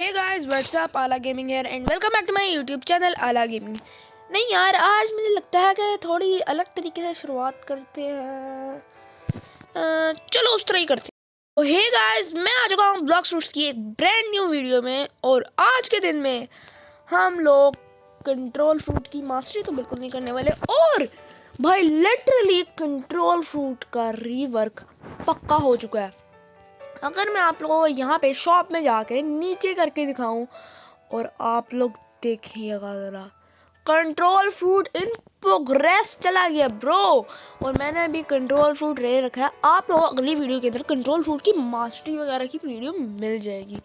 Hey guys what's up Aala Gaming here and welcome back to my YouTube channel Aala Gaming. नहीं यार, आज मुझे लगता है कि थोड़ी अलग तरीके से शुरुआत करते हैं। चलो उस तरह ही करते हैं। तो हे गाइस, मैं आ चुका हूँ ब्लॉक शूट्स की एक ब्रांड न्यू वीडियो में। और आज के दिन में हम लोग कंट्रोल फ्रूट की मास्टरी तो बिल्कुल नहीं करने वाले, और भाई लिटरली कंट्रोल फ्रूट का रीवर्क पक्का हो चुका है। अगर मैं आप लोगों को यहाँ पे शॉप में जाके नीचे करके दिखाऊं और आप लोग देखिएगा ज़रा, कंट्रोल फ्रूट इन प्रोग्रेस चला गया ब्रो। और मैंने अभी कंट्रोल फ्रूट ले रखा है। आप लोगों को अगली वीडियो के अंदर कंट्रोल फ्रूट की मास्टरी वगैरह की वीडियो मिल जाएगी।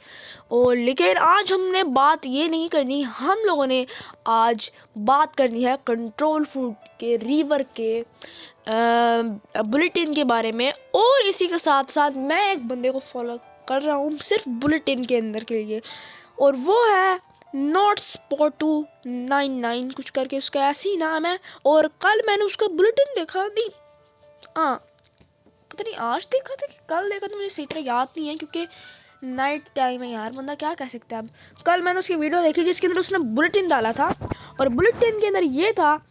और लेकिन आज हमने बात ये नहीं करनी, हम लोगों ने आज बात करनी है कंट्रोल फ्रूट के रीवर्क के बुलेटिन के बारे में। और इसी के साथ साथ मैं एक बंदे को फॉलो कर रहा हूँ सिर्फ बुलेटिन के अंदर के लिए, और वो है NotSpot299 कुछ करके उसका ऐसे ही नाम है। और कल मैंने उसका बुलेटिन देखा, नहीं हाँ पता नहीं आज देखा था कि कल देखा था, मुझे सही तरह याद नहीं है क्योंकि नाइट टाइम है यार, बंदा क्या कह सकता है। अब कल मैंने उसकी वीडियो देखी जिसके अंदर उसने बुलेटिन डाला था, और बुलेटिन के अंदर ये था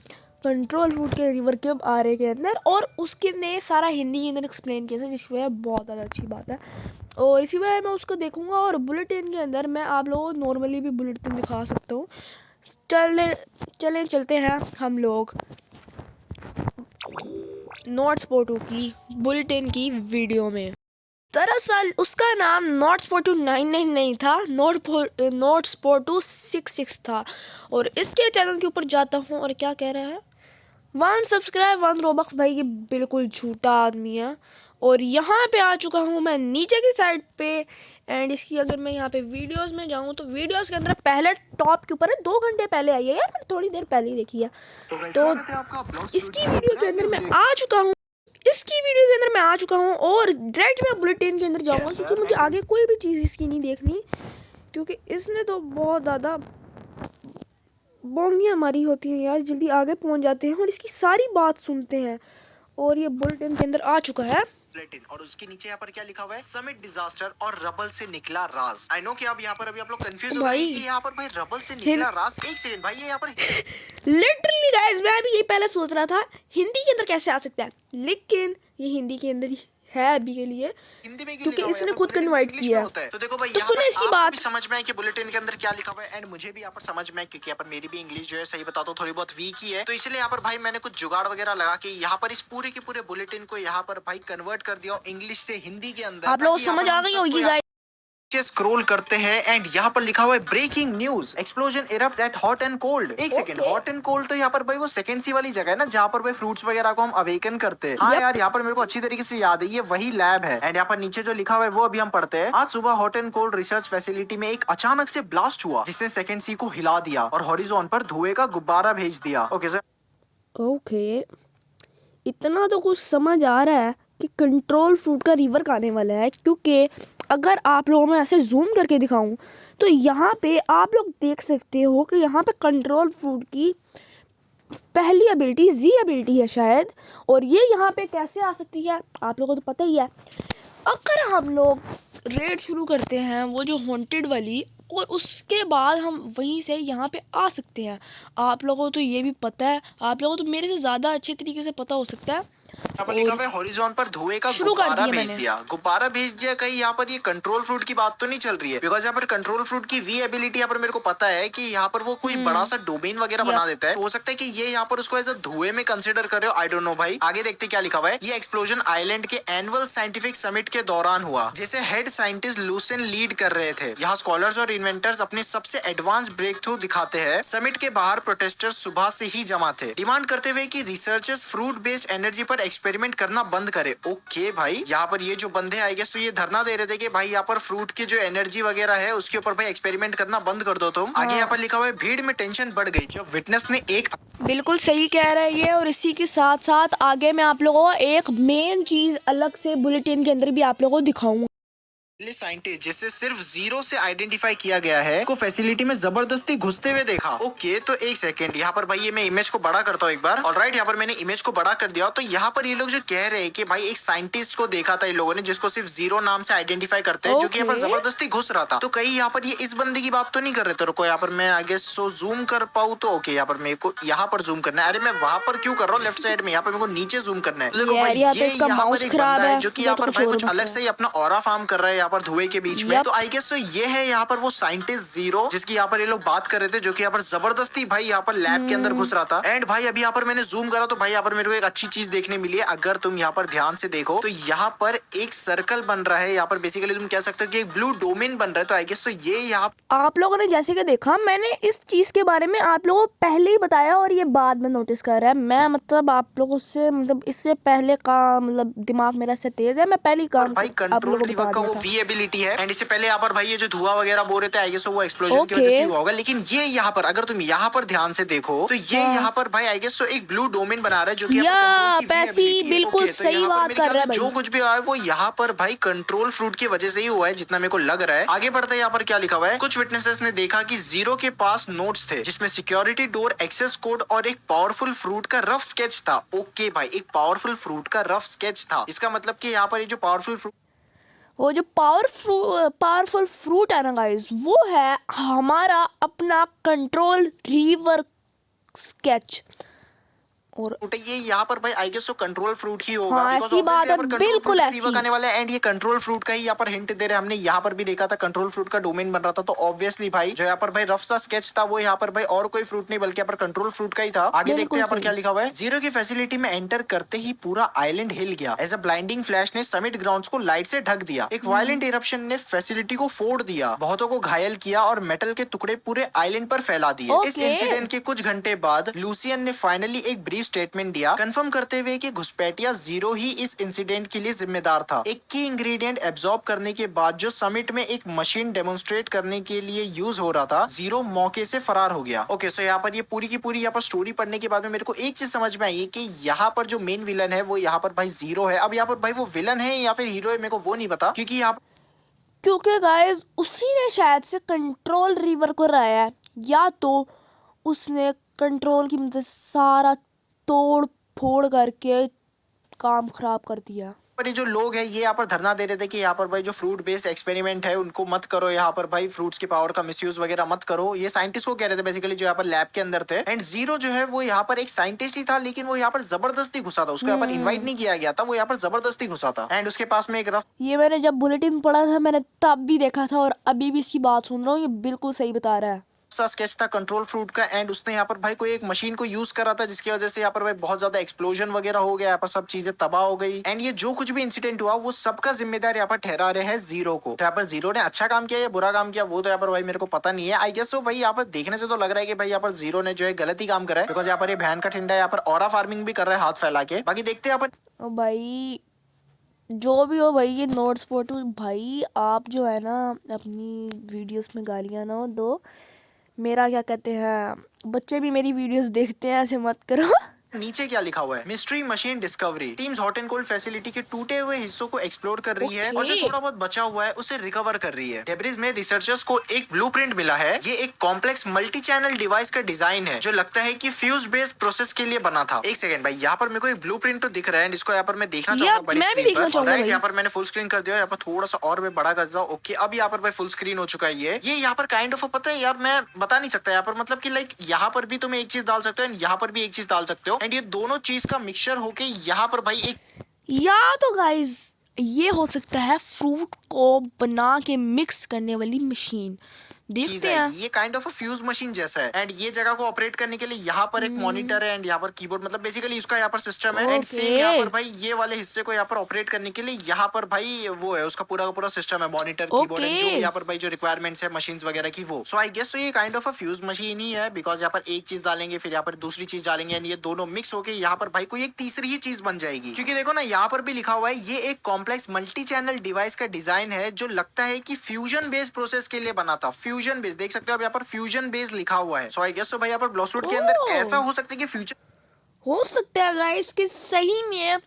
कंट्रोल फ्रूट के रिवर के आ रहे के अंदर, और उसके ने सारा हिंदी के अंदर एक्सप्लेन किया था, जिसकी वजह बहुत ज़्यादा अच्छी बात है। और इसी वजह मैं उसको देखूंगा। और बुलेटिन के अंदर मैं आप लोगों को नॉर्मली भी बुलेटिन दिखा सकता हूँ। चलते हैं हम लोग NotSpot2 की बुलेटिन की वीडियो में। दरअसल उसका नाम NotSpot299 नहीं था, NotSpot266 था। और इसके चैनल के ऊपर जाता हूँ और क्या कह रहा है, 1 सब्सक्राइब 1 रोबक्स। भाई ये बिल्कुल झूठा आदमी है। और यहाँ पे आ चुका हूँ मैं नीचे की साइड पे। एंड इसकी अगर मैं यहाँ पे वीडियोस में जाऊँ तो वीडियोस के अंदर पहले टॉप के ऊपर है, 2 घंटे पहले आई है यार, मैंने थोड़ी देर पहले ही देखी है। तो इसकी वीडियो के अंदर मैं आ चुका हूँ, और डायरेक्ट मैं बुलेटिन के अंदर जाऊँगा क्योंकि मुझे आगे कोई भी चीज़ इसकी नहीं देखनी, क्योंकि इसने तो बहुत ज़्यादा बोंगियाँ मारी होती हैं यार। जल्दी आगे पहुंच जाते हैं और इसकी सारी बात सुनते हैं। और ये बुलेटिन के अंदर आ चुका है बुलेटिन, और उसके नीचे यहाँ पर क्या लिखा हुआ है, समिट डिजास्टर और रबल से निकला राज। आई नो कि आप यहाँ पर अभी आप लोग कंफ्यूज हो गए कि यहाँ पर भाई रबल से निकला राज। एक सेकंड भाई, ये यहाँ पर लिटरली गाइस मैं भी ये पहले सोच रहा था हिंदी के अंदर कैसे आ सकता है, लेकिन ये हिंदी के अंदर ही है अभी के लिए, हिंदी में क्योंकि इसने खुद कन्वर्ट किया है। तो देखो भाई, तो सुने इसकी बात भी समझ में है कि बुलेटिन के अंदर क्या लिखा हुआ है, एंड मुझे भी यहाँ पर समझ में है क्योंकि यहाँ पर मेरी भी इंग्लिश जो है सही बताता हूँ थोड़ी बहुत वीक ही है। तो इसलिए यहाँ पर भाई मैंने कुछ जुगाड़ वगैरह लगा के यहाँ पर इस पूरे के पूरे बुलेटिन को यहाँ पर भाई कन्वर्ट कर दिया इंग्लिश से हिंदी के अंदर। आप लोग समझ आ गई होगी गाइस। स्क्रॉल करते हैं एंड यहाँ पर लिखा हुआ है breaking news, explosion erupts at hot and cold. एक सेकंड, हॉट एंड कोल्ड तो यहाँ पर भाई वो सेकंड सी वाली जगह है ना जहाँ पर भाई फ्रूट्स वगैरह को हम अवेकन करते हैं। हाँ यार, यहाँ पर मेरे को अच्छी तरीके से याद है, ये वही लैब है। एंड यहाँ पर नीचे जो लिखा हुआ है वो अभी हम पढ़ते हैं। आज सुबह hot and cold research facility में एक अचानक से ब्लास्ट हुआ जिसने सेकंड सी को हिला दिया और हॉरिजॉन पर धुएं का गुब्बारा भेज दिया। ओके सर, ओके इतना तो कुछ समझ आ रहा है कि कंट्रोल फ्रूट का रिवर्क आने वाला है, क्योंकि अगर आप लोगों में ऐसे जूम करके दिखाऊं तो यहाँ पे आप लोग देख सकते हो कि यहाँ पे कंट्रोल फ्रूट की पहली एबिलिटी जी एबिलिटी है शायद। और ये यहाँ पे कैसे आ सकती है आप लोगों को तो पता ही है। अगर हम लोग रेड शुरू करते हैं वो जो हॉन्टेड वाली, और उसके बाद हम वहीं से यहाँ पे आ सकते हैं। आप लोगों को तो ये भी पता है, आप लोगों को तो मेरे से ज़्यादा अच्छे तरीके से पता हो सकता है। यहाँ पर लिखा हुआ है हॉरिजॉन पर धुएं का गुब्बारा भेज दिया। गुब्बारा भेज दिया, कहीं यहाँ पर ये कंट्रोल फ्रूट की बात तो नहीं चल रही है? बिकॉज यहाँ पर कंट्रोल फ्रूट की वी एबिलिटी यहाँ पर मेरे को पता है कि यहाँ पर वो कोई बड़ा सा डोमेन वगैरह बना देता है। तो हो सकता है कि ये यहाँ पर उसको एज अ धुएं में कंसिडर कर रहे हो। आई डोंट नो भाई, आगे देखते क्या लिखा हुआ है। ये एक्सप्लोजन आइलैंड के एनुअल साइंटिफिक समिट के दौरान हुआ, जिसे हेड साइंटिस्ट लूसेन लीड कर रहे थे। यहाँ स्कॉलर्स और इन्वेंटर्स अपने सबसे एडवांस ब्रेक थ्रू दिखाते हैं। समिट के बाहर प्रोटेस्टर्स सुबह से ही जमा थे, डिमांड करते हुए कि रिसर्चर्स फ्रूट बेस्ड एनर्जी पर एक्सपेरिमेंट करना बंद करे। ओके भाई, यहाँ पर ये जो बंदे आई गेस तो ये धरना दे रहे थे कि भाई यहाँ पर फ्रूट की जो एनर्जी वगैरह है उसके ऊपर भाई एक्सपेरिमेंट करना बंद कर दो तुम। आगे यहाँ पर लिखा हुआ है भीड़ में टेंशन बढ़ गई जब विटनेस ने एक, बिल्कुल सही कह रहा है ये। और इसी के साथ साथ आगे मैं आप लोगों को एक मेन चीज अलग से बुलेटिन के अंदर भी आप लोगों को दिखाऊंगा। साइंटिस्ट जिसे सिर्फ जीरो से आइडेंटिफाई किया गया है को फैसिलिटी में जबरदस्ती घुसते हुए देखा। ओके, तो एक सेकंड यहाँ पर भाई ये मैं इमेज को बड़ा करता हूँ एक बार। ऑलराइट, यहाँ पर मैंने इमेज को बड़ा कर दिया। तो यहाँ पर ये लोग जो कह रहे हैं कि भाई एक साइंटिस्ट को देखा था इन लोगों ने जिसको सिर्फ जीरो नाम से आइडेंटिफाई करते हैं, जो कि यहाँ पर Okay. जबरदस्ती घुस रहा था। तो कहीं यहाँ पर ये इस बंदे की बात तो नहीं कर रहे। तो रुको, यहाँ पर मैं आगे सो जूम कर पाऊँ तो ओके, यहाँ पर मेरे को यहाँ पर जूम करना है। अरे मैं वहां पर क्यों कर रहा हूँ लेफ्ट साइड में, यहाँ पर मेरे को नीचे जूम करना है। देखो यार, भाई या तो ये इसका यहाँ पर माउस एक खराब बंदा है है, जो कि या यहाँ तो पर कुछ भाई और कुछ अलग मसला से ही अपना ऑरा फार्म कर रहा है यहाँ पर धुएं के बीच में। Yup. तो आई गेस तो ये है यहाँ पर वो साइंटिस्ट जीरो जिसकी यहाँ पर ये लोग बात कर रहे थे, जो कि यहाँ पर जबरदस्ती भाई यहाँ पर लैब के अंदर घुस रहा था। एंड भाई अभी यहाँ पर मैंने जूम करा तो भाई यहाँ पर मेरे को एक अच्छी चीज देखने मिली है। अगर तुम यहाँ पर ध्यान से देखो तो यहाँ पर एक सर्कल बन रहा है। यहाँ पर बेसिकली तुम कह सकते हो कि एक ब्लू डोमेन बन रहा है। तो आई गेस तो ये यहाँ आप लोगों ने जैसे कि देखा, मैंने इस चीज़ के बारे में आप लोगों को पहले ही बताया और ये बाद में नोटिस कर रहा है। मैं मतलब आप लोगों से मतलब इससे पहले का मतलब दिमाग मेरा से तेज है, मैं पहली काम भाई आप कंट्रोल लोगों को रिवर बता का वो दिया था। वी एबिलिटी है। एंड इससे पहले यहाँ पर भाई ये जो धुआं वगैरह बोल रहे थे आई गेस वो एक्सप्लोजन की Okay. वजह से हुआ होगा। लेकिन ये यहाँ पर अगर तुम यहाँ पर ध्यान से देखो तो ये हाँ। यहाँ पर भाई आई गेस एक ब्लू डोमेन बना रहा है, जो कि यहाँ या पर control की V पैसी ability है। बिल्कुल Okay, तो सही यहाँ पर बात मेरे कर ख्याल रहा है से जो भाई। कुछ भी हुआ है वो यहाँ पर भाई कंट्रोल फ्रूट की वजह से ही हुआ है, जितना मेरे को लग रहा है। आगे बढ़ते हैं, यहाँ पर क्या लिखा हुआ है। कुछ विटनेसेस ने देखा कि जीरो के पास नोट्स थे जिसमें सिक्योरिटी डोर, एक्सेस कोड और एक पावरफुल फ्रूट का रफ स्केच था। ओके भाई, एक पावरफुल फ्रूट का रफ स्केच था। इसका मतलब कि यहाँ पर ये जो पावरफुल फ्रूट वो जो पावरफुल फ्रूट है ना गाइस, वो है हमारा अपना कंट्रोल रिवर स्केच। और ये यहाँ पर भाई आई गेस कंट्रोल फ्रूट ही होगा। हाँ, because ऐसी बात obviously यहाँ है, पर control बिल्कुल fruit का ऐसी। रिवर्क आने वाला है। एंड ये कंट्रोल फ्रूट का ही यहाँ पर हिंट दे रहे हैं। हमने यहाँ पर भी देखा था कंट्रोल फ्रूट का डोमेन बन रहा था। तो ऑब्वियसली भाई जो यहाँ पर भाई रफ सा स्केच था वो यहाँ पर भाई और कोई फ्रूट नहीं बल्कि यहाँ पर कंट्रोल फ्रूट का ही था। आगे देखते हैं यहाँ पर क्या लिखा हुआ है। जीरो की फैसिलिटी में एंटर करते ही पूरा आइलैंड हिल गया। एज अ ब्लाइंडिंग फ्लैश ने समिट ग्राउंड को लाइट से ढक दिया। एक वायलेंट इरप्शन ने फैसिलिटी को फोड़ दिया, बहुतों को घायल किया और मेटल के टुकड़े पूरे आइलैंड पर फैला दिए। इस Okay. इंसिडेंट के कुछ घंटे बाद लूसियन ने फाइनली एक ब्रीफ स्टेटमेंट दिया, कंफर्म करते हुए कि घुसपैठिया जीरो ही इस इंसिडेंट के लिए जिम्मेदार था। एक की इंग्रेडिएंट एब्जॉर्ब करने के बाद जो समिट में एक मशीन डेमोन्स्ट्रेट करने के लिए यूज हो रहा था, जीरो मौके से फरार हो गया। ओके, सो यहाँ पर ये पूरी की पूरी यहाँ पर स्टोरी पढ़ने के बाद में मेरे को एक चीज समझ में आई कि यहाँ पर जो मेन विलन है वो यहाँ पर भाई जीरो है। अब यहाँ पर भाई वो विलन है या फिर हीरो है मेरे को वो नहीं पता, क्योंकि यहाँ क्योंकि गाइस उसी ने शायद से कंट्रोल रिवर को रहा है, या तो उसने कंट्रोल की मदद से सारा तोड़ फोड़ करके काम खराब कर दिया। पर ये जो लोग हैं ये यहाँ पर धरना दे रहे थे कि यहाँ पर भाई जो फ्रूट बेस्ड एक्सपेरिमेंट है उनको मत करो, यहाँ पर भाई फ्रूट्स की पावर का मिसयूज वगैरह मत करो। ये साइंटिस्ट को कह रहे थे बेसिकली जो यहाँ पर लैब के अंदर थे। एंड जीरो जो है वो यहाँ पर एक साइंटिस्ट ही था, लेकिन वो यहाँ पर जबरदस्ती घुसा था। उसको यहाँ पर इन्वाइट नहीं किया गया था, वो यहाँ पर जबरदस्ती घुसा था। एंड उसके पास में एक रफ ये मैंने जब बुलेटिन पढ़ा था मैंने तब भी देखा था और अभी भी इसकी बात सुन रहा हूँ, ये बिल्कुल सही बता रहा है। सा स्केच था कंट्रोल फ्रूट का। एंड उसने यहाँ पर भाई कोई एक मशीन को यूज करा था जिसकी वजह से यहाँ पर भाई बहुत ज्यादा एक्सप्लोजन वगैरह हो गया, यहाँ पर सब चीजें तबाह हो गई। एंड ये जो कुछ भी इंसिडेंट हुआ वो सबका जिम्मेदार यहाँ पर ठहरा रहे हैं जीरो को। तो यहाँ पर जीरो ने अच्छा काम किया या बुरा काम किया वो तो यहाँ पर भाई मेरे को पता नहीं है। आई गेस तो भाई यहाँ पर देखने से तो लग रहा है कि भाई यहाँ पर जीरो ने जो है गलत ही काम करा है, बिकॉज यहाँ पर ये भैन का ठंडा यहाँ पर ऑरा फार्मिंग भी कर रहा है हाथ फैला के। बाकी देखते हैं यहाँ पर ओ भाई जो भी हो भाई, ये नोट स्पॉट भाई, आप जो है ना अपनी वीडियोस में गालियाँ ना दो। मेरा क्या कहते हैं, बच्चे भी मेरी वीडियोस देखते हैं, ऐसे मत करो। नीचे क्या लिखा हुआ है, mystery machine discovery teams hot and cold facility के टूटे हुए हिस्सों को एक्सप्लोर कर रही है और जो थोड़ा बहुत बचा हुआ है उसे रिकवर कर रही है। डेब्रिस में रिसर्चर्स को एक ब्लूप्रिंट मिला है। ये एक कॉम्प्लेक्स मल्टी चैनल डिवाइस का डिजाइन है जो लगता है कि फ्यूज बेस्ड प्रोसेस के लिए बना था। एक सेकंड भाई, यहाँ पर मेरे को एक ब्लूप्रिंट तो दिख रहा है, इसको यहाँ पर मैं देखना चाहूंगा बड़ी मैं भी स्क्रीन देखना पर। चाहूंगा राइट, भाई। यहाँ पर मैंने फुल स्क्रीन कर दिया, यहाँ पर थोड़ा सा और मैं बड़ा कर देता हूँ। ओके, अब यहाँ पर भाई फुल स्क्रीन हो चुका है। ये यहाँ पर काइंड ऑफ पता है यार, मैं बता नहीं सकता यहाँ पर, मतलब कि लाइक यहाँ पर भी तुम एक चीज डाल सकते हो एंड यहाँ पर भी एक चीज डाल सकते हो। एंड ये दोनों चीज का मिक्सचर होके यहाँ पर भाई एक या तो गाइस ये हो सकता है फ्रूट को बना के मिक्स करने वाली मशीन। चीज देखते है, हैं। ये काइंड ऑफ फ्यूज मशीन जैसा है। एंड ये जगह को ऑपरेट करने के लिए यहाँ पर एक मॉनिटर है एंड यहाँ पर कीबोर्ड, मतलब बेसिकली इसका यहाँ पर सिस्टम है। एंड सेम यहाँ पर भाई ये वाले हिस्से को यहाँ पर ऑपरेट करने के लिए यहाँ पर भाई वो है, उसका पूरा का पूरा सिस्टम है, मॉनिटर, कीबोर्ड एंड जो भी यहाँ पर भाई जो रिक्वायरमेंट्स है मशीन्स वगैरह की वो। सो आई गेस ये काइंड ऑफ फ्यूज मशीन ही है, बिकॉज यहाँ पर एक चीज डालेंगे फिर यहाँ पर दूसरी चीज डालेंगे एंड ये दोनों मिक्स होके यहाँ पर भाई कोई एक तीसरी ही चीज बन जाएगी। क्योंकि देखो ना यहाँ पर भी लिखा हुआ है ये एक कॉम्प्लेक्स मल्टी चैनल डिवाइस का डिजाइन है जो लगता है कि फ्यूजन बेस्ड प्रोसेस के लिए बना था। फ्यूजन बेस्ड देख सकते हो, यहाँ पर फ्यूजन बेस लिखा हुआ है। सो आई गेस भाई यहाँ पर ब्लॉसरूट के अंदर ऐसा हो सकता है कि फ्यूचर हो सकता है गाइस कि सही में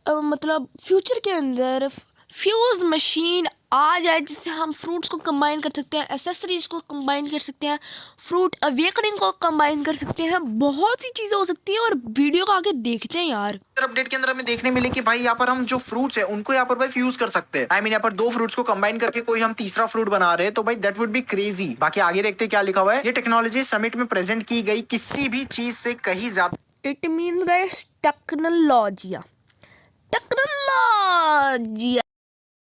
मतलब फ्यूचर के अंदर फ्यूज मशीन आ जाए जिससे हम फ्रूट्स को कंबाइन कर सकते हैं, एसेसरीज को कंबाइन कर सकते हैं, फ्रूट अवेकनिंग को कंबाइन कर सकते हैं, बहुत सी चीज़ें हो सकती हैं। और वीडियो को आगे देखते हैं यार। अपडेट के अंदर हमें देखने मिले कि भाई यहाँ पर हम जो फ्रूट्स है उनको यहाँ पर भाई फ्यूज कर सकते हैं। आई मीन यहाँ पर दो फ्रूट्स को कंबाइन करके कोई हम तीसरा फ्रूट बना रहे हैं, तो भाई दैट वुड बी क्रेजी। बाकी आगे देखते हैं क्या लिखा हुआ है। ये टेक्नोलॉजी समिट में प्रेजेंट की गई किसी भी चीज से कहीं ज्यादा इट मीन गाइस टेक्नोलॉजिया, टेक्नोलॉजिया।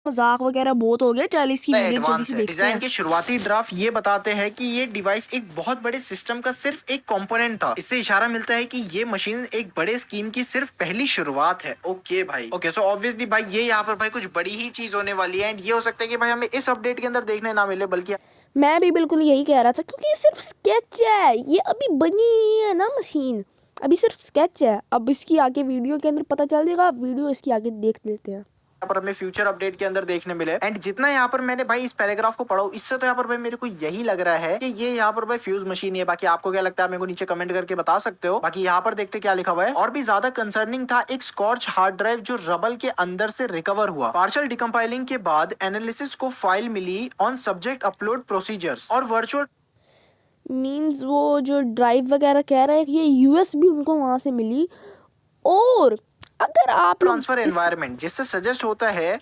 मजाक वगैरह बहुत हो गया, चल इसकी वीडियो जल्दी एडवांस से है। देखते डिजाइन हैं। के शुरुआती ड्राफ्ट ये बताते हैं कि ये डिवाइस एक बहुत बड़े सिस्टम का सिर्फ एक कंपोनेंट था। इससे इशारा मिलता है कि ये मशीन एक बड़े स्कीम की सिर्फ पहली शुरुआत है। ओके भाई, ओके सो ऑब्वियसली भाई ये यहाँ पर भाई कुछ बड़ी ही चीज होने वाली है। एंड ये हो सकता है कि भाई हमें इस अपडेट के अंदर देखने ना मिले, बल्कि मैं भी बिल्कुल यही कह रहा था, क्योंकि ये सिर्फ स्केच है, ये अभी बनी ही है ना मशीन, अभी सिर्फ स्केच है। अब इसकी आगे वीडियो के अंदर पता चल जाएगा, वीडियो इसकी आगे देख लेते हैं। यहाँ पर हमें फ्यूचर अपडेट के अंदर देखने मिले। एंड जितना यहाँ पर मैंने भाई इस पैराग्राफ को पढ़ा इससे तो यहाँ पर भाई मेरे को यही लग रहा है कि ये यहाँ पर भाई फ्यूज मशीन है। बाकी आपको क्या लगता है मेरे को नीचे कमेंट करके बता सकते हो। बाकी यहाँ पर देखते क्या लिखा हुआ है। और भी ज्यादा कंसर्निंग था एक स्कॉर्च हार्ड ड्राइव जो रबल के अंदर से रिकवर हुआ। पार्शियल डिकम्पाइलिंग के बाद एनालिसिस को फाइल मिली ऑन सब्जेक्ट अपलोड प्रोसीजर्स और वर्चुअल मीन्स वो जो ड्राइव वगैरह कह रहा है कि ये यूएसबी उनको वहां से मिली। और अगर आप लोग ट्रांसफर एनवायरनमेंट जिससे सजेस्ट होता है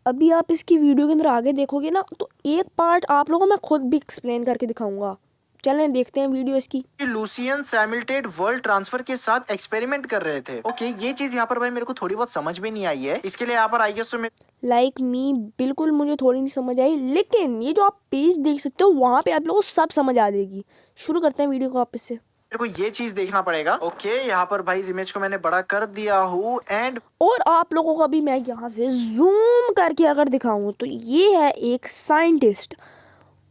अभी आप इसकी वीडियो के अंदर आगे देखोगे ना, तो एक पार्ट आप लोगों को मैं खुद भी एक्सप्लेन करके दिखाऊंगा। चलें देखते हैं वीडियो इसकी। लूसियन सैमिल्टेड वर्ल्ड ट्रांसफर के साथ एक्सपेरिमेंट कर रहे थे। ओके ये चीज यहाँ पर भाई मेरे को थोड़ी बहुत समझ में नहीं आई है। इसके लिए यहाँ पर आई गेस लाइक मी बिल्कुल मुझे थोड़ी नहीं समझ आई, लेकिन ये जो आप पेज देख सकते हो वहाँ पे आप लोगों को सब समझ आ जाएगी। शुरू करते हैं वीडियो को वापस से। मेरे को ये चीज देखना पड़ेगा। ओके यहाँ पर भाई इस इमेज को मैंने बड़ा कर दिया हूँ। एंड और आप लोगों को अभी मैं यहाँ से जूम करके अगर दिखाऊं तो ये है एक साइंटिस्ट,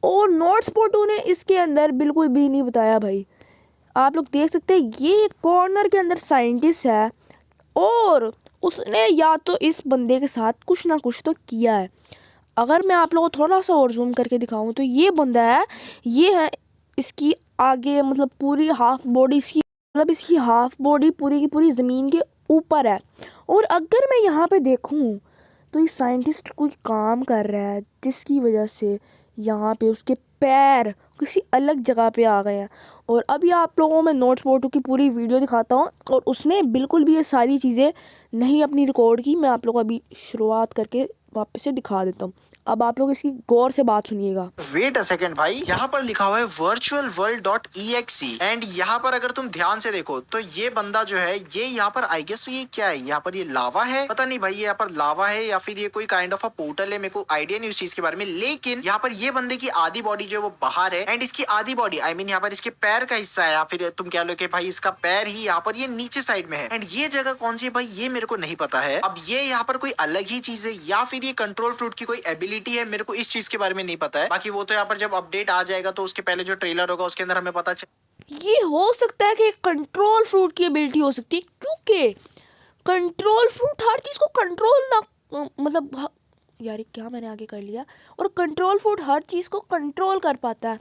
और नोट्सपोटो ने इसके अंदर बिल्कुल भी नहीं बताया भाई। आप लोग देख सकते हैं ये कॉर्नर के अंदर साइंटिस्ट है, और उसने या तो इस बंदे के साथ कुछ ना कुछ तो किया है। अगर मैं आप लोगों को थोड़ा सा और जूम करके दिखाऊं तो ये बंदा है, ये है इसकी आगे मतलब पूरी हाफ बॉडी इसकी, मतलब इसकी हाफ बॉडी पूरी की पूरी ज़मीन के ऊपर है। और अगर मैं यहाँ पे देखूँ तो ये साइंटिस्ट कोई काम कर रहा है जिसकी वजह से यहाँ पे उसके पैर किसी अलग जगह पे आ गए हैं। और अभी आप लोगों में नोट्सपोटो की पूरी वीडियो दिखाता हूँ, और उसने बिल्कुल भी ये सारी चीज़ें नहीं अपनी रिकॉर्ड की। मैं आप लोगों को अभी शुरुआत करके वापस से दिखा देता हूँ। अब आप लोग इसकी गौर से बात सुनिएगा। वेट अ सेकंड भाई, यहाँ पर लिखा हुआ है virtualworld.exe। एंड यहाँ पर अगर तुम ध्यान से देखो तो ये बंदा जो है ये यहाँ पर आई गेस ये क्या है, यहाँ पर ये लावा है, पता नहीं भाई ये यहाँ पर लावा है या फिर ये कोई काइंड ऑफ अ पोर्टल है। मेरे को आइडिया नहीं उस चीज के बारे में। लेकिन यहाँ पर ये बंदे की आधी बॉडी जो है वो बाहर है, एंड इसकी आधी बॉडी आई मीन यहाँ पर इसके पैर का हिस्सा है, या फिर तुम कह लो कि भाई इसका पैर ही यहाँ पर ये नीचे साइड में है। एंड ये जगह कौन सी है भाई ये मेरे को नहीं पता है। अब ये यहाँ पर कोई अलग ही चीज है या फिर ये कंट्रोल फ्रूट की कोई एबिलिटी है, मेरे को इस चीज के बारे में नहीं पता है। बाकी वो तो यहाँ पर जब अपडेट आ जाएगा तो उसके पहले जो ट्रेलर होगा उसके अंदर हमें पता ये हो सकता है कि कंट्रोल फ्रूट की एबिलिटी हो सकती है, क्योंकि कंट्रोल फ्रूट हर चीज़ को कंट्रोल ना मतलब यार ये क्या मैंने आगे कर लिया। और कंट्रोल फ्रूट हर चीज़ को कंट्रोल कर पाता है।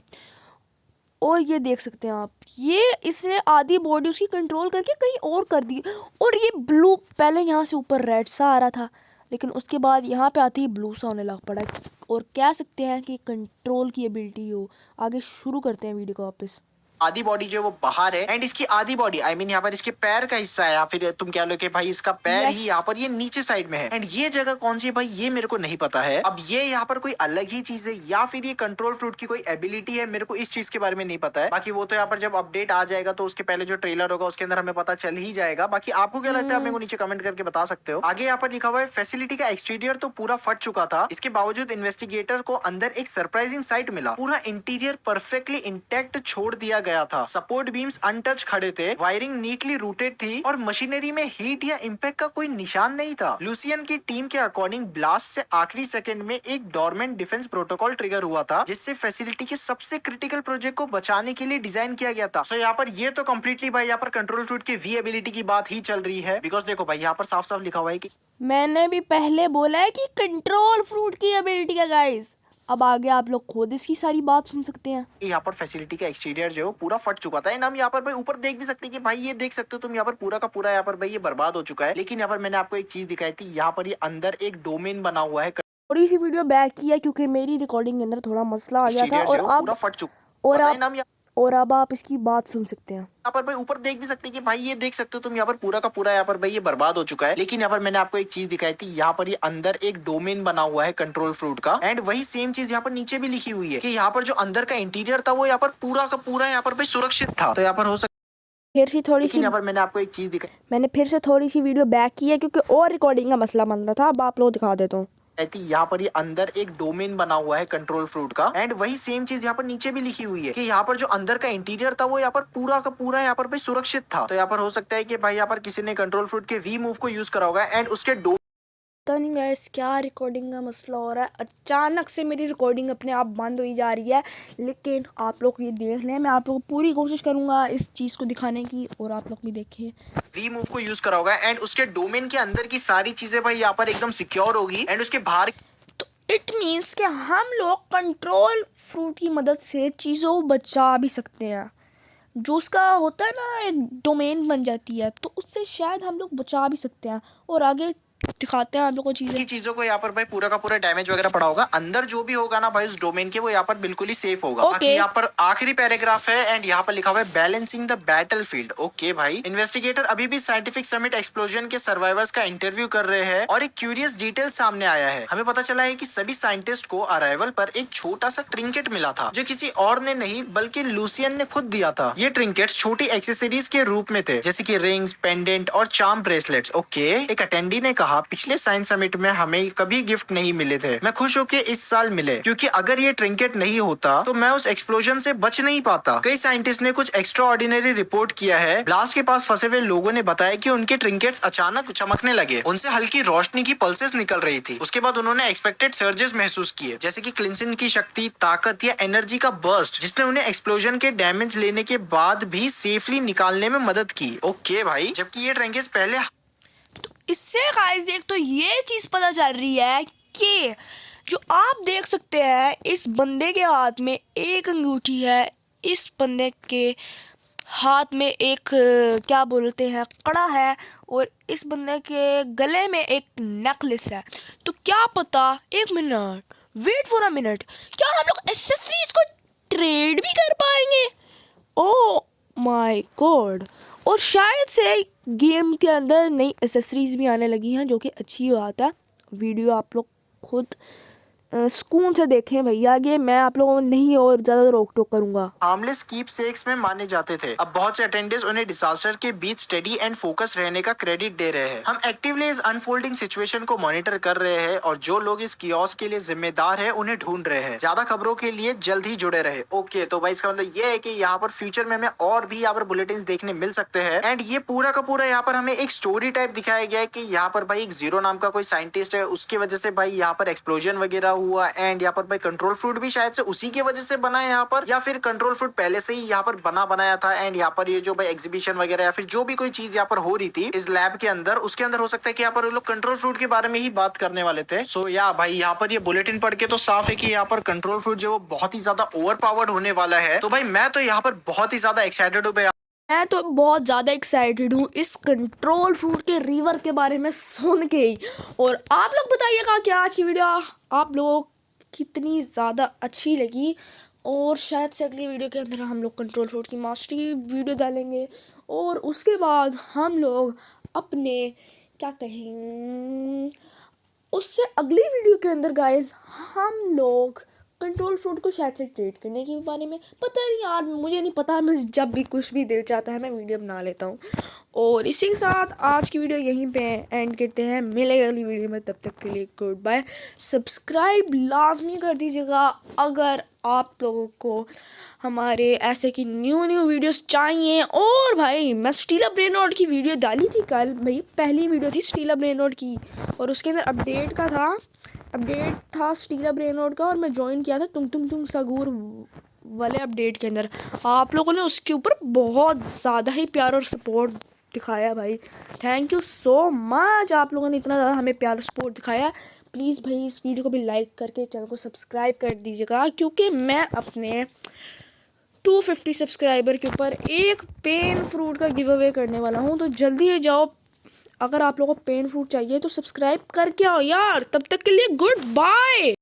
और ये देख सकते हैं आप, ये इसने आधी बॉडी उसकी कंट्रोल करके कहीं और कर दी। और ये ब्लू पहले यहाँ से ऊपर रेड सा आ रहा था, लेकिन उसके बाद यहाँ पे आते ही ब्लू सा होने लग पड़ा। और कह सकते हैं कि कंट्रोल की एबिलिटी हो। आगे शुरू करते हैं वीडियो को वापस। आधी बॉडी जो है वो बाहर है, एंड इसकी आधी बॉडी आई मीन यहाँ पर इसके पैर का हिस्सा है, या फिर तुम कह लो कि भाई इसका पैर ही यहाँ पर ये नीचे साइड में है। एंड ये जगह कौन सी है भाई ये मेरे को नहीं पता है। अब ये यहाँ पर कोई अलग ही चीज है या फिर ये कंट्रोल फ्रूट की कोई एबिलिटी है, मेरे को इस चीज के बारे में नहीं पता है। बाकी वो तो यहाँ पर जब अपडेट आ जाएगा तो उसके पहले जो ट्रेलर होगा उसके अंदर हमें पता चल ही जाएगा। बाकी आपको क्या लगता है मेरे को नीचे कमेंट करके बता सकते हो। आगे यहाँ पर लिखा हुआ है फैसिलिटी का एक्सटीरियर तो पूरा फट चुका था, इसके बावजूद इन्वेस्टिगेटर को अंदर एक सरप्राइजिंग साइट मिला। पूरा इंटीरियर परफेक्टली इंटैक्ट छोड़ दिया गया था, सपोर्ट बीम्स अनटच खड़े थे, वायरिंग नीटली रूटेड थी, और मशीनरी में हीट या इंपैक्ट का कोई निशान नहीं था। लूसियन की टीम के अकॉर्डिंग ब्लास्ट से आखिरी सेकंड में एक डोरमेंट डिफेंस प्रोटोकॉल ट्रिगर हुआ था, जिससे फैसिलिटी के सबसे क्रिटिकल प्रोजेक्ट को बचाने के लिए डिजाइन किया गया था। सो यहाँ पर ये तो कम्प्लीटली भाई यहाँ पर कंट्रोल फ्रूट की वी एबिलिटी की बात ही चल रही है। बिकॉज देखो भाई यहाँ पर साफ साफ लिखा हुआ है कि मैंने भी पहले बोला है कि कंट्रोल फ्रूट की एबिलिटी है गाइस। अब आगे आप लोग खुद इसकी सारी बात सुन सकते हैं। यहाँ पर फैसिलिटी का एक्सटीरियर जो है पूरा फट चुका था। एंड हम यहाँ पर भाई ऊपर देख भी सकते हैं कि भाई ये देख सकते हो तुम यहाँ पर पूरा का पूरा यहाँ पर भाई ये बर्बाद हो चुका है। लेकिन यहाँ पर मैंने आपको एक चीज दिखाई थी, यहाँ पर ये अंदर एक डोमेन बना हुआ है। थोड़ी सी वीडियो बैक की है क्योंकि मेरी रिकॉर्डिंग के अंदर थोड़ा मसला आ गया था इंटीरियर जो है वो पूरा फट चुका और पता है आप नाम और अब आप इसकी बात सुन सकते हैं। यहाँ पर भाई ऊपर देख भी सकते हैं कि भाई ये देख सकते हो तुम यहाँ पर पूरा का पूरा यहाँ पर भाई ये बर्बाद हो चुका है। लेकिन यहाँ पर मैंने आपको एक चीज दिखाई थी, यहाँ पर ये अंदर एक डोमेन बना हुआ है कंट्रोल फ्रूट का, एंड वही सेम चीज यहाँ पर नीचे भी लिखी हुई है कि यहाँ पर जो अंदर का इंटीरियर था वो यहाँ पर पूरा का पूरा यहाँ पर भाई सुरक्षित था। तो यहाँ पर हो सकता फिर से थोड़ी सी यहाँ पर मैंने आपको एक चीज दिखाई मैंने फिर से थोड़ी सी वीडियो बैक की है क्योंकि और रिकॉर्डिंग का मसला बन रहा था। अब आप लोग दिखा देता हूँ। थी, यहाँ पर ये अंदर एक डोमेन बना हुआ है कंट्रोल फ्रूट का, एंड वही सेम चीज यहाँ पर नीचे भी लिखी हुई है कि यहाँ पर जो अंदर का इंटीरियर था वो यहाँ पर पूरा का पूरा यहाँ पर भाई सुरक्षित था। तो यहाँ पर हो सकता है कि भाई यहाँ पर किसी ने कंट्रोल फ्रूट के वी मूव को यूज करा होगा एंड उसके पता नहीं गाइस क्या रिकॉर्डिंग का मसला हो रहा है। अचानक से मेरी रिकॉर्डिंग अपने आप बंद हुई जा रही है, लेकिन आप लोग ये देख लें। मैं आप लोगों को पूरी कोशिश करूंगा इस चीज़ को दिखाने की और आप लोग भी देखें। वी मूव को यूज करा होगा एंड उसके डोमेन के अंदर की सारी चीजें भाई यहाँ पर एकदम सिक्योर होगी एंड उसके बाहर तो इट मीन्स कि हम लोग कंट्रोल फ्रूट की मदद से चीज़ों को बचा भी सकते हैं। जो उसका होता है ना एक डोमेन बन जाती है, तो उससे शायद हम लोग बचा भी सकते हैं। और आगे दिखाते हैं आप लोगों को की चीजों को यहाँ पर भाई पूरा का पूरा डैमेज वगैरह पड़ा होगा। अंदर जो भी होगा ना भाई उस डोमेन के वो यहाँ पर बिल्कुल ही सेफ होगा। बाकी यहाँ पर आखिरी पैराग्राफ है एंड यहाँ पर लिखा हुआ है बैलेंसिंग द बैटलफील्ड। ओके भाई, इन्वेस्टिगेटर अभी भी साइंटिफिक समिट एक्सप्लोजन के सर्वाइवर्स का इंटरव्यू कर रहे हैं और एक क्यूरियस डिटेल सामने आया है। हमें पता चला है कि सभी साइंटिस्ट को अराइवल पर एक छोटा सा ट्रिंकेट मिला था जो किसी और ने नहीं बल्कि लूसियन ने खुद दिया था। ये ट्रिंकेट्स छोटी एक्सेसरीज के रूप में थे जैसे कि रिंग्स, पेंडेंट और चार्म ब्रेसलेट्स। ओके, एक अटेंडी ने कहा पिछले साइंस समिट में हमें कभी गिफ्ट नहीं मिले थे। मैं खुश हूँ कि इस साल मिले क्योंकि अगर ये ट्रिंकेट नहीं होता तो मैं उस एक्सप्लोजन से बच नहीं पाता। कई साइंटिस्ट ने कुछ एक्स्ट्रा ऑर्डिनरी रिपोर्ट किया है। ब्लास्ट के पास फंसे हुए लोगों ने बताया कि उनके ट्रिंकेट्स अचानक चमकने लगे, उनसे हल्की रोशनी की पल्सेस निकल रही थी। उसके बाद उन्होंने एक्सपेक्टेड सर्जेस महसूस किए जैसे कि क्लिंसिंग की शक्ति, ताकत या एनर्जी का बर्स्ट, जिसने उन्हें एक्सप्लोजन के डैमेज लेने के बाद भी सेफली निकालने में मदद की। ओके भाई, जबकि ये ट्रिंकेट्स पहले इससे गाइस देख तो ये चीज़ पता चल रही है कि जो आप देख सकते हैं इस बंदे के हाथ में एक अंगूठी है, इस बंदे के हाथ में एक क्या बोलते हैं कड़ा है, और इस बंदे के गले में एक नेकलेस है। तो क्या पता, एक minute wait for a minute, क्या हम लोग एक्सेसरीज को ट्रेड भी कर पाएंगे? ओ माय गॉड, और शायद से गेम के अंदर नई एसेसरीज भी आने लगी हैं जो कि अच्छी बात है। वीडियो आप लोग खुद सुकून से देखें भैया। आगे मैं आप लोगों को नहीं और ज्यादा रोक टोक करूंगा। हार्मलेस कीपसेक्स में माने जाते थे। अब बहुत से अटेंडेंट्स उन्हें डिजास्टर के बीच स्टडी एंड फोकस रहने का क्रेडिट दे रहे हैं। हम एक्टिवली इस अनफोल्डिंग सिचुएशन को मॉनिटर कर रहे हैं और जो लोग इस कियोस्क के लिए जिम्मेदार है उन्हें ढूंढ रहे हैं। ज्यादा खबरों के लिए जल्द ही जुड़े रहे। ओके, तो भाई इसका मतलब ये है कि यहाँ पर फ्यूचर में हमें और भी यहाँ पर बुलेटिन देखने मिल सकते हैं एंड ये पूरा का पूरा यहाँ पर हमें एक स्टोरी टाइप दिखाया गया है कि यहाँ पर भाई एक जीरो नाम का कोई साइंटिस्ट है, उसकी वजह से भाई यहाँ पर एक्सप्लोजन वगैरह हुआ एंड यहाँ पर भाई कंट्रोल फ्रूट भी शायद से उसी की वजह से बना है यहाँ पर, या फिर कंट्रोल फ्रूट पहले से ही यहाँ पर बनाया था एंड यहाँ पर ये जो भाई एग्जीबिशन वगैरह या फिर जो भी कोई चीज यहाँ पर हो रही थी इस लैब के अंदर, उसके अंदर हो सकता है कि यहाँ पर लोग कंट्रोल फ्रूट के बारे में ही बात करने वाले थे। सो या भाई यहाँ पर ये बुलेटिन पढ़ के तो साफ है कि यहाँ पर कंट्रोल फ्रूट जो बहुत ही ज्यादा ओवर पावर्ड होने वाला है। तो भाई मैं तो यहाँ पर बहुत ही ज्यादा एक्साइटेड हूँ। मैं तो बहुत ज़्यादा एक्साइटेड हूँ इस कंट्रोल फ्रूट के रिवर के बारे में सुन के ही। और आप लोग बताइएगा कि आज की वीडियो आप लोगों को कितनी ज़्यादा अच्छी लगी, और शायद से अगली वीडियो के अंदर हम लोग कंट्रोल फ्रूट की मास्टरी वीडियो डालेंगे और उसके बाद हम लोग अपने क्या कहें उससे अगली वीडियो के अंदर गाइस हम लोग कंट्रोल फ्रूट को शायद से ट्रेड करने के बारे में, पता नहीं यार, मुझे नहीं पता। मैं जब भी कुछ भी दिल चाहता है मैं वीडियो बना लेता हूँ। और इसी के साथ आज की वीडियो यहीं पे एंड करते हैं। मिलेगा अगली वीडियो में, तब तक के लिए गुड बाय। सब्सक्राइब लाजमी कर दीजिएगा अगर आप लोगों को हमारे ऐसे की न्यू वीडियोस चाहिए। और भाई मैं स्टीला ब्रेन रॉट की वीडियो डाली थी कल, भाई पहली वीडियो थी स्टीला ब्रेन रॉट की, और उसके अंदर अपडेट था स्टीला ब्रेन रॉट का, और मैं ज्वाइन किया था तुम सगूर वाले अपडेट के अंदर। आप लोगों ने उसके ऊपर बहुत ज़्यादा ही प्यार और सपोर्ट दिखाया भाई। थैंक यू सो मच, आप लोगों ने इतना ज़्यादा हमें प्यार और सपोर्ट दिखाया। प्लीज़ भाई इस वीडियो को भी लाइक करके चैनल को सब्सक्राइब कर दीजिएगा, क्योंकि मैं अपने 250 सब्सक्राइबर के ऊपर एक पेन फ्रूट का गिव अवे करने वाला हूँ। तो जल्दी ही जाओ अगर आप लोगों को पेन फ्रूट चाहिए तो सब्सक्राइब करके आओ यार। तब तक के लिए गुड बाय।